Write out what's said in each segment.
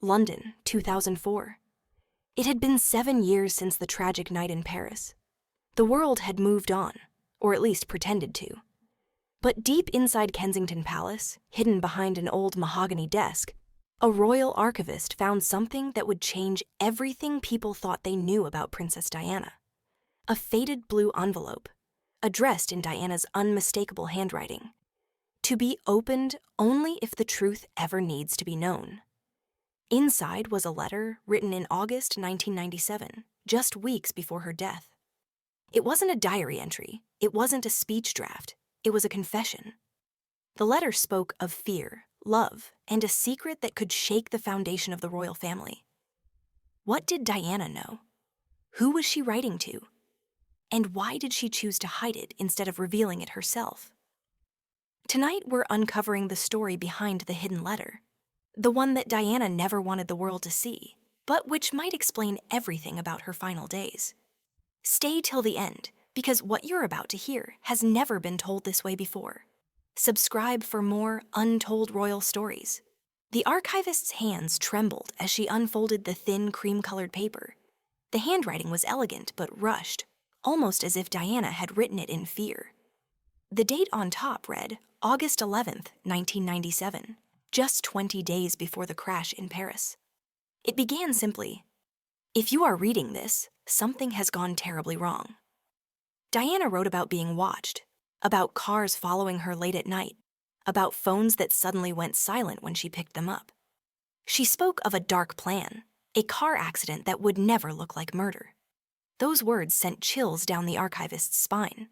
London, 2004. It had been 7 years since the tragic night in Paris. The world had moved on, or at least pretended to. But deep inside Kensington Palace, hidden behind an old mahogany desk, a royal archivist found something that would change everything people thought they knew about Princess Diana. A faded blue envelope, addressed in Diana's unmistakable handwriting, to be opened only if the truth ever needs to be known. Inside was a letter written in August 1997, just weeks before her death. It wasn't a diary entry, it wasn't a speech draft, it was a confession. The letter spoke of fear, love, and a secret that could shake the foundation of the royal family. What did Diana know? Who was she writing to? And why did she choose to hide it instead of revealing it herself? Tonight we're uncovering the story behind the hidden letter, the one that Diana never wanted the world to see, but which might explain everything about her final days. Stay till the end, because what you're about to hear has never been told this way before. Subscribe for more untold royal stories. The archivist's hands trembled as she unfolded the thin cream-colored paper. The handwriting was elegant but rushed, almost as if Diana had written it in fear. The date on top read August 11th, 1997, just 20 days before the crash in Paris. It began simply, "If you are reading this, something has gone terribly wrong." Diana wrote about being watched, about cars following her late at night, about phones that suddenly went silent when she picked them up. She spoke of a dark plan, a car accident that would never look like murder. Those words sent chills down the archivist's spine.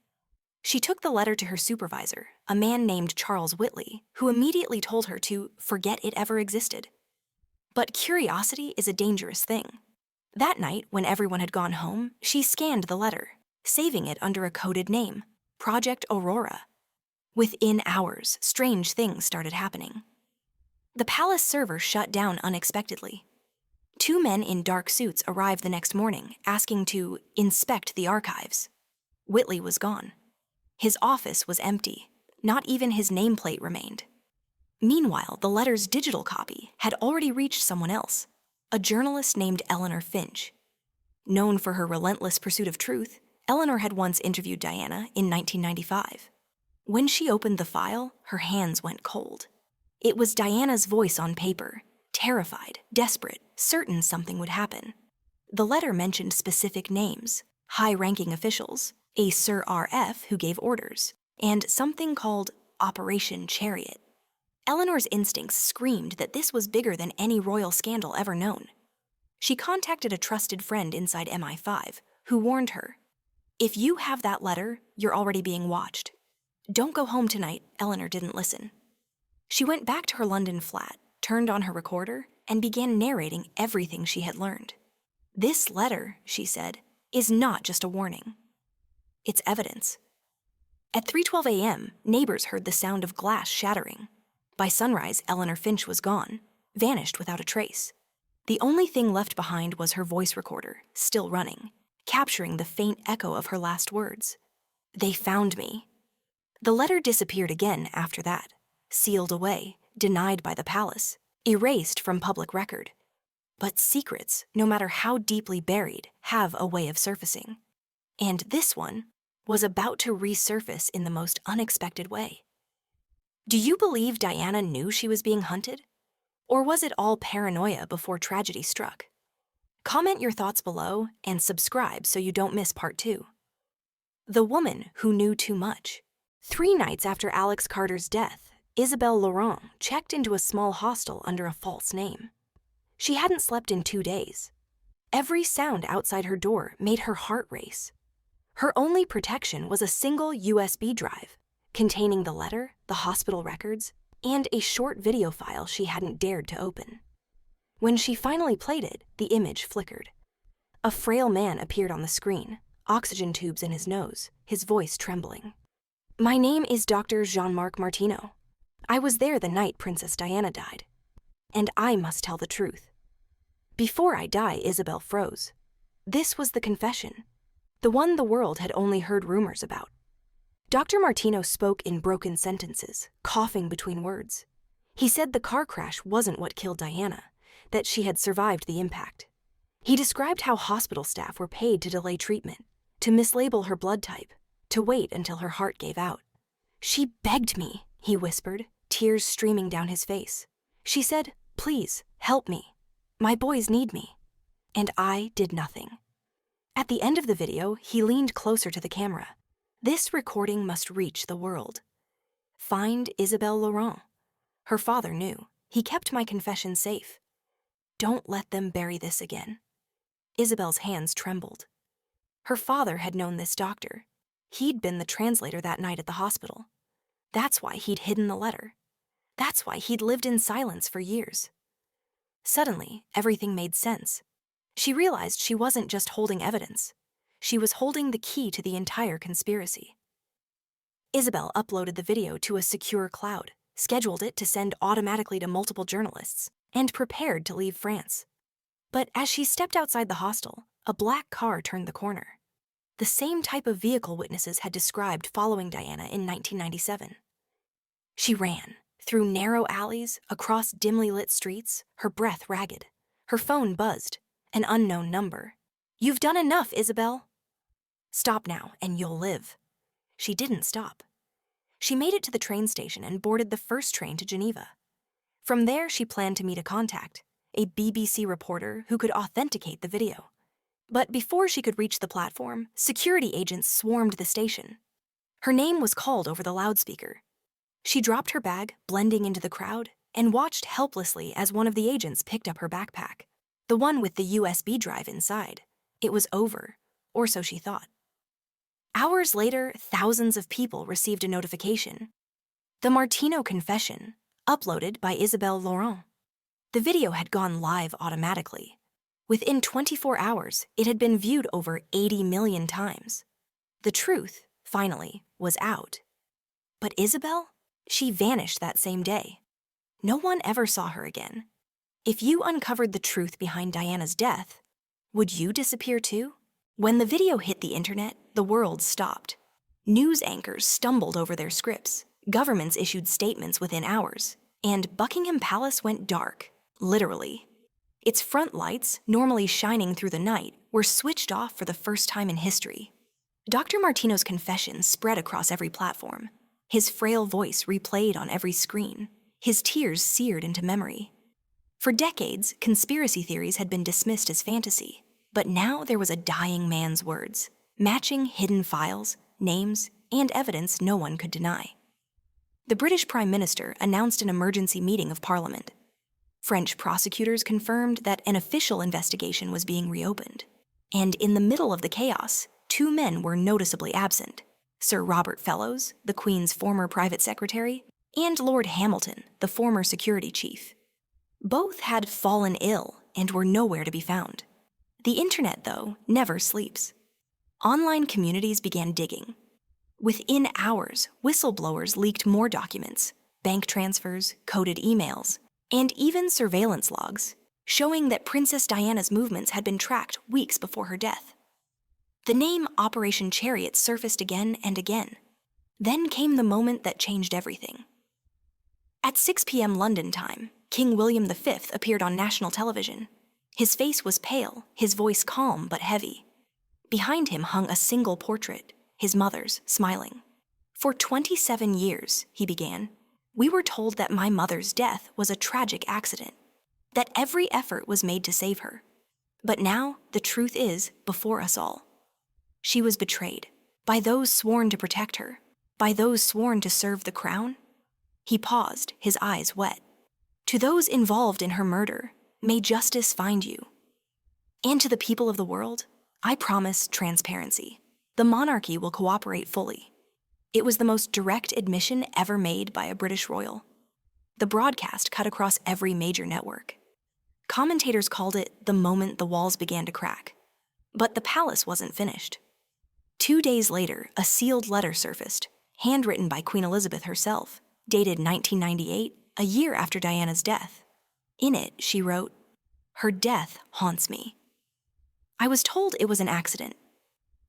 She took the letter to her supervisor, a man named Charles Whitley, who immediately told her to forget it ever existed. But curiosity is a dangerous thing. That night, when everyone had gone home, she scanned the letter, saving it under a coded name, Project Aurora. Within hours, strange things started happening. The palace server shut down unexpectedly. 2 men in dark suits arrived the next morning, asking to inspect the archives. Whitley was gone. His office was empty. Not even his nameplate remained. Meanwhile, the letter's digital copy had already reached someone else, a journalist named Eleanor Finch. Known for her relentless pursuit of truth, Eleanor had once interviewed Diana in 1995. When she opened the file, her hands went cold. It was Diana's voice on paper, terrified, desperate, certain something would happen. The letter mentioned specific names, high-ranking officials, a Sir R.F. who gave orders, and something called Operation Chariot. Eleanor's instincts screamed that this was bigger than any royal scandal ever known. She contacted a trusted friend inside MI5, who warned her, "If you have that letter, you're already being watched." "Don't go home tonight," Eleanor didn't listen. She went back to her London flat, turned on her recorder, and began narrating everything she had learned. "This letter," she said, "is not just a warning. It's evidence." At 3:12 a.m., neighbors heard the sound of glass shattering. By sunrise, Eleanor Finch was gone, vanished without a trace. The only thing left behind was her voice recorder, still running, capturing the faint echo of her last words. "They found me." The letter disappeared again after that, sealed away, denied by the palace, erased from public record. But secrets, no matter how deeply buried, have a way of surfacing. And this one was about to resurface in the most unexpected way. Do you believe Diana knew she was being hunted? Or was it all paranoia before tragedy struck? Comment your thoughts below and subscribe so you don't miss part 2. The woman who knew too much. 3 nights after Alex Carter's death, Isabelle Laurent checked into a small hostel under a false name. She hadn't slept in 2 days. Every sound outside her door made her heart race. Her only protection was a single USB drive containing the letter, the hospital records, and a short video file she hadn't dared to open. When she finally played it, the image flickered. A frail man appeared on the screen, oxygen tubes in his nose, his voice trembling. "My name is Dr. Jean-Marc Martineau. I was there the night Princess Diana died. And I must tell the truth. Before I die," Isabelle froze. This was the confession, the one the world had only heard rumors about. Dr. Martineau spoke in broken sentences, coughing between words. He said the car crash wasn't what killed Diana, that she had survived the impact. He described how hospital staff were paid to delay treatment, to mislabel her blood type, to wait until her heart gave out. "She begged me," he whispered, tears streaming down his face. "She said, 'Please, help me. My boys need me.' And I did nothing." At the end of the video, he leaned closer to the camera. "This recording must reach the world. Find Isabelle Laurent. Her father knew. He kept my confession safe. Don't let them bury this again." Isabelle's hands trembled. Her father had known this doctor. He'd been the translator that night at the hospital. That's why he'd hidden the letter. That's why he'd lived in silence for years. Suddenly, everything made sense. She realized she wasn't just holding evidence. She was holding the key to the entire conspiracy. Isabelle uploaded the video to a secure cloud, scheduled it to send automatically to multiple journalists, and prepared to leave France. But as she stepped outside the hostel, a black car turned the corner. The same type of vehicle witnesses had described following Diana in 1997. She ran, through narrow alleys, across dimly lit streets, her breath ragged. Her phone buzzed. An unknown number. "You've done enough, Isabelle." "Stop now, and you'll live." She didn't stop. She made it to the train station and boarded the first train to Geneva. From there, she planned to meet a contact, a BBC reporter who could authenticate the video. But before she could reach the platform, security agents swarmed the station. Her name was called over the loudspeaker. She dropped her bag, blending into the crowd, and watched helplessly as one of the agents picked up her backpack, the one with the USB drive inside. It was over, or so she thought. Hours later, thousands of people received a notification. The Martino Confession, uploaded by Isabelle Laurent. The video had gone live automatically. Within 24 hours, it had been viewed over 80 million times. The truth, finally, was out. But Isabelle? She vanished that same day. No one ever saw her again. If you uncovered the truth behind Diana's death, would you disappear too? When the video hit the internet, the world stopped. News anchors stumbled over their scripts, governments issued statements within hours, and Buckingham Palace went dark, literally. Its front lights, normally shining through the night, were switched off for the first time in history. Dr. Martino's confession spread across every platform. His frail voice replayed on every screen, his tears seared into memory. For decades, conspiracy theories had been dismissed as fantasy, but now there was a dying man's words, matching hidden files, names, and evidence no one could deny. The British Prime Minister announced an emergency meeting of Parliament. French prosecutors confirmed that an official investigation was being reopened. And in the middle of the chaos, two men were noticeably absent: Sir Robert Fellows, the Queen's former private secretary, and Lord Hamilton, the former security chief. Both had fallen ill and were nowhere to be found. The internet, though, never sleeps. Online communities began digging. Within hours, whistleblowers leaked more documents, bank transfers, coded emails, and even surveillance logs, showing that Princess Diana's movements had been tracked weeks before her death. The name Operation Chariot surfaced again and again. Then came the moment that changed everything. At 6 p.m. London time, King William V appeared on national television. His face was pale, his voice calm but heavy. Behind him hung a single portrait, his mother's, smiling. "For 27 years," he began, "we were told that my mother's death was a tragic accident, that every effort was made to save her. But now, the truth is before us all. She was betrayed, by those sworn to protect her, by those sworn to serve the crown." He paused, his eyes wet. "To those involved in her murder, may justice find you. And to the people of the world, I promise transparency. The monarchy will cooperate fully." It was the most direct admission ever made by a British royal. The broadcast cut across every major network. Commentators called it the moment the walls began to crack. But the palace wasn't finished. 2 days later, a sealed letter surfaced, handwritten by Queen Elizabeth herself, dated 1998, a year after Diana's death. In it, she wrote, "Her death haunts me. I was told it was an accident.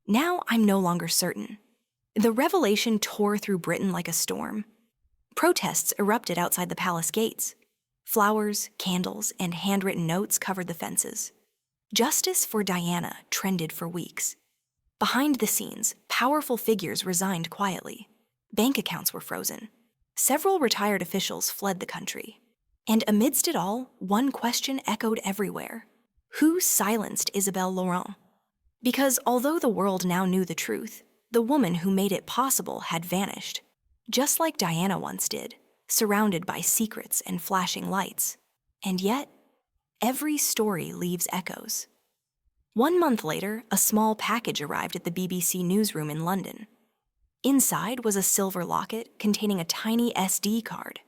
Now I'm no longer certain." The revelation tore through Britain like a storm. Protests erupted outside the palace gates. Flowers, candles, and handwritten notes covered the fences. Justice for Diana trended for weeks. Behind the scenes, powerful figures resigned quietly. Bank accounts were frozen. Several retired officials fled the country. And amidst it all, one question echoed everywhere. Who silenced Isabelle Laurent? Because although the world now knew the truth, the woman who made it possible had vanished, just like Diana once did, surrounded by secrets and flashing lights. And yet, every story leaves echoes. 1 month later, a small package arrived at the BBC newsroom in London. Inside was a silver locket containing a tiny SD card.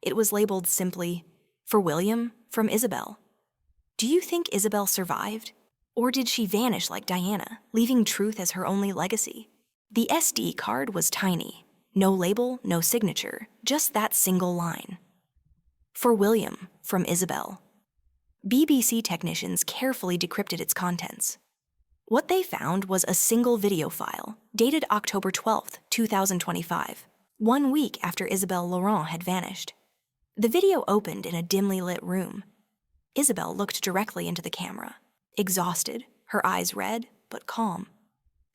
It was labeled simply, "For William, from Isabel." Do you think Isabel survived? Or did she vanish like Diana, leaving truth as her only legacy? The SD card was tiny. No label, no signature, just that single line. "For William, from Isabel." BBC technicians carefully decrypted its contents. What they found was a single video file, dated October 12, 2025, 1 week after Isabelle Laurent had vanished. The video opened in a dimly lit room. Isabelle looked directly into the camera, exhausted, her eyes red, but calm.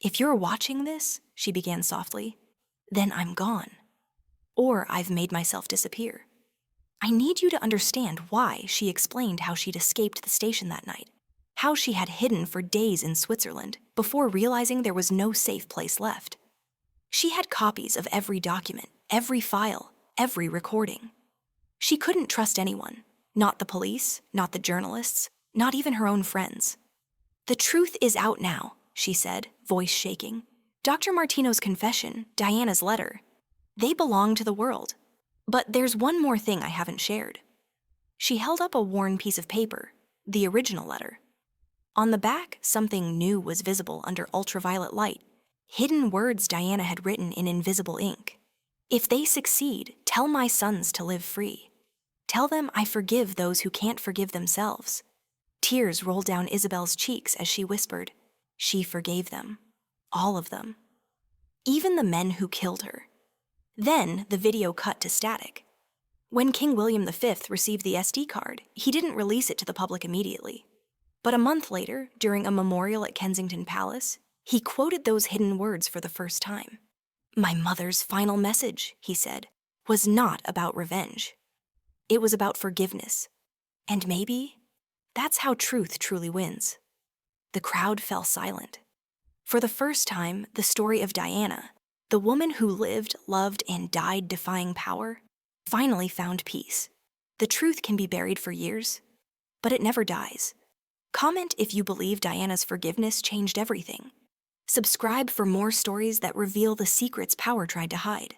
"If you're watching this," she began softly, "then I'm gone. Or I've made myself disappear. I need you to understand why." She explained how she'd escaped the station that night, how she had hidden for days in Switzerland before realizing there was no safe place left. She had copies of every document, every file, every recording. She couldn't trust anyone, not the police, not the journalists, not even her own friends. "The truth is out now," she said, voice shaking. "Dr. Martino's confession, Diana's letter, they belong to the world. But there's one more thing I haven't shared." She held up a worn piece of paper, the original letter. On the back, something new was visible under ultraviolet light, hidden words Diana had written in invisible ink. "If they succeed, tell my sons to live free. Tell them I forgive those who can't forgive themselves." Tears rolled down Isabel's cheeks as she whispered, "She forgave them. All of them. Even the men who killed her." Then the video cut to static. When King William V received the SD card, he didn't release it to the public immediately. But a month later, during a memorial at Kensington Palace, he quoted those hidden words for the first time. "My mother's final message," he said, "was not about revenge. It was about forgiveness. And maybe that's how truth truly wins." The crowd fell silent. For the first time, the story of Diana, the woman who lived, loved, and died defying power, finally found peace. The truth can be buried for years, but it never dies. Comment if you believe Diana's forgiveness changed everything. Subscribe for more stories that reveal the secrets power tried to hide.